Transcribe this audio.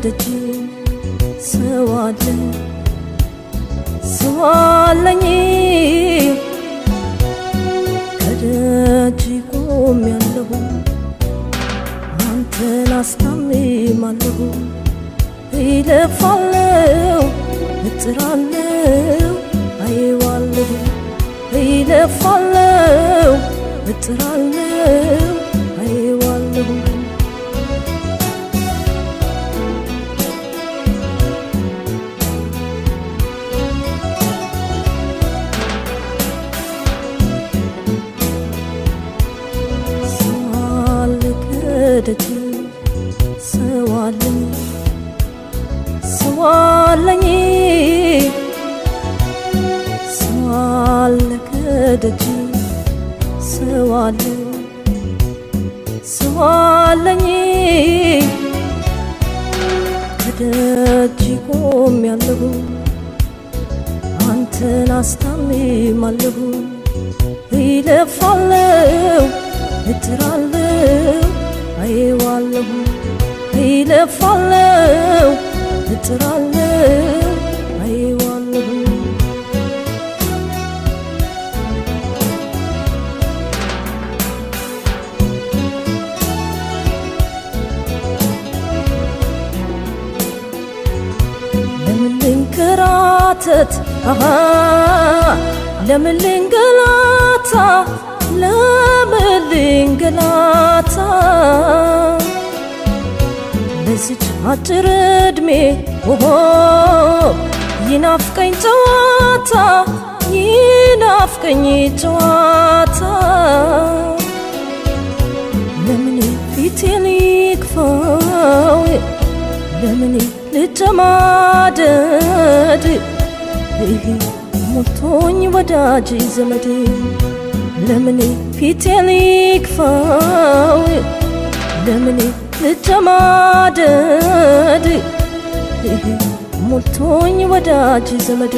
ከደጅ ሰዋለኝ ከደጅ ቆሜያለሁ አንተን አስታምማለሁ ይለፋለሁ እጥራለሁ አየዋለሁ ይለፋለሁ እጥራለሁ አየዋለሁ ከደጅ ሰዋለኝ ከደጅ ሰዋለኝ ከደጅ ቆሜያለሁ አንተን አስታምማለሁ ይለፋለሁ እጥራለሁ አየዋለሁ ይለፋለሁ እጥራለሁ አየዋለሁ ለምን ልንከራተት ለምን ልንገላታ ለምን ልንገላታ በዚች አጭር ዕድሜ ይናፍቀኝ ጨዋታ ይናፍቀኝ ጨዋታ ለምን ፊቴን ይክፋው ለምን ልጨማደድ ሞልቶኝ ወዳጅ ዘመዴ ለምን ፊቴን ይክፋው ለምን ልጨማደድ ሞልቶኝ ወዳጅ ዘመዴ